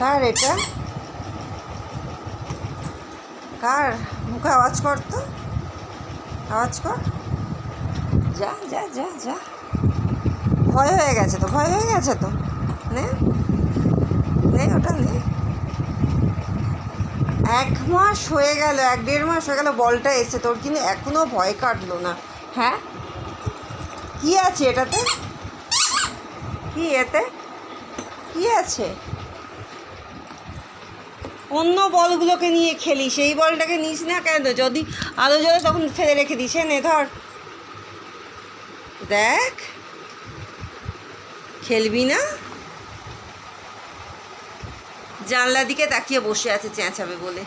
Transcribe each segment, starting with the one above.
কার এটা? কার? মুখে আওয়াজ কর তো, আওয়াজ কর। যা যা যা যা, ভয় হয়ে গেছে তো, ভয় হয়ে গেছে তো। নে নে, ওটা নে। 1 মাস হয়ে গেল, 1-1.5 মাস হয়ে গেল বলটা এসে, তোর কিন্তু এখনও ভয় কাটলো না? হ্যাঁ, কি আছে এটাতে? কি এতে কি আছে? অন্য বলগুলোকে নিয়ে খেলি, সেই বলটাকে নিস না কেন? যদি আলো জ্বলে তখন ফেলে রেখে দিস। নে ধর, দেখ, খেলবি না? জানলা দিকে তাকিয়ে বসে আছে চেঁচাবে বলে।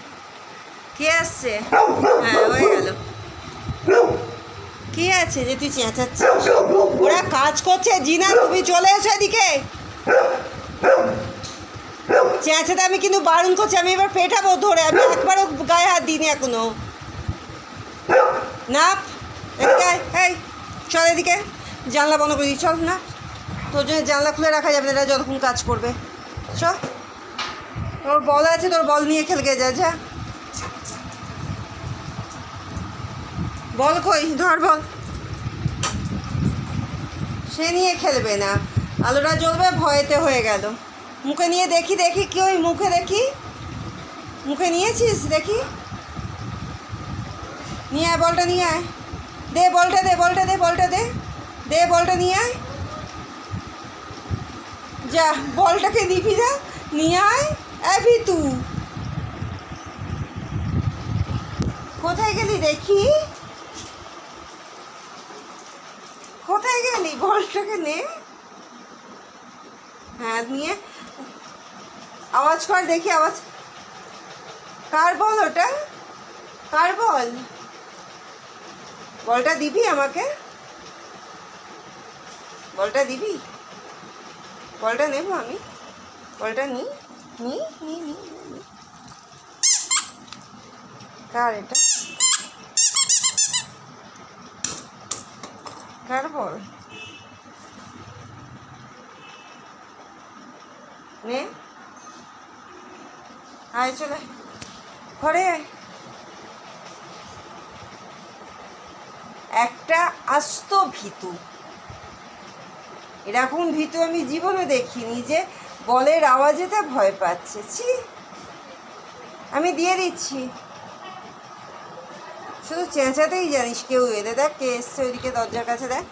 কে আসছে? হ্যাঁ, হয়ে গেল। কি আছে যে তুই চেঁচাচ্ছিস? ওরা কাজ করছে। জিনা, তুমি চলে এসো এদিকে। চেঁচাতে আমি কিন্তু বারণ করছি, আমি এবার পেটাবো ধরে। আমি একবারও গায়ে হাত দিইনি এখনো। না, এদিকে এই, চল এদিকে। জানলা বন্ধ করে দিই, চল। না, তোর জন্য জানলা খুলে রাখা যাবে না, এরা যতক্ষণ কাজ করবে। চ, তোর বল আছে, তোর বল নিয়ে খেলকে যা। যা, বল কই? ধর বল। সে নিয়ে খেলবে না, আলোটা জ্বলবে, ভয়েতে হয়ে গেল। মুখে নিয়ে দেখি, দেখি কি ওই মুখে দেখি। মুখে নিয়েছিস দেখি? নিয়ে আয় বলটা, নিয়ে আয়। দে বলটা, দে বলটা, দে বলটা, দে দে বলটা নিয়ে আয়। যা, বলটাকে দিবি না, নিয়ে আয়। ভিতু, কোথায় গেলি দেখি? কোথায় গেলি? বলটাকে নে। হ্যাঁ, নিয়ে আওয়াজ কর দেখি, আওয়াজ। কার বল ওটা? কার বল? বলটা দিবি আমাকে? বলটা দিবি? বলটা নেব আমি, বলটা নি নি নি নি নি। কার এটা? কার বল? নে, আয়, চলে ঘরে আয়। একটা আস্ত ভীতু, এরকম ভীতু আমি জীবনে দেখিনি যে বলের আওয়াজেতে ভয় পাচ্ছে। ছি, আমি দিয়ে দিচ্ছি। শুধু চেঁচাতেই জানিস। কেউ এলে, দেখ কে এসছে ওইদিকে দরজার কাছে। দেখ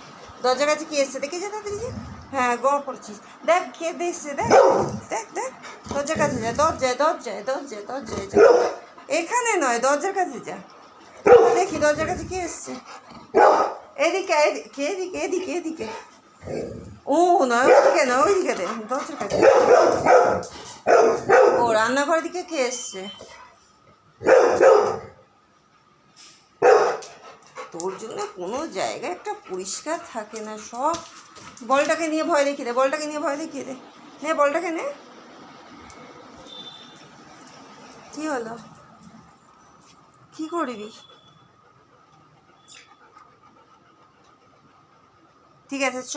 দরজার কাছে কি এসছে, দেখে যা তাড়াতাড়ি যা। হ্যাঁ, গড় পড়ছিস। দেখ কে দেখছে, দেখ দেখ দেখ। দরজার কাছে যা, দরজায় দরজায় দরজায় দরজায় যা। এখানে নয়, দরজার কাছে যা। দেখি দরজার কাছে কে এসছে। এদিকে এদিকে এদিকে এদিকে এদিকে। ও নয়, ওইদিকে না, ওইদিকে দে, দরজার কাছে। ও, রান্নাঘরের দিকে কে এসছে? তোর জন্য কোনো জায়গা একটা পরিষ্কার থাকে না সব। বলটাকে নিয়ে ভয় দেখিয়ে দে, বলটাকে নিয়ে ভয় দেখিয়ে দে। নে বলটাকে নে। কি হলো? কি করবি? ঠিক আছে, চ।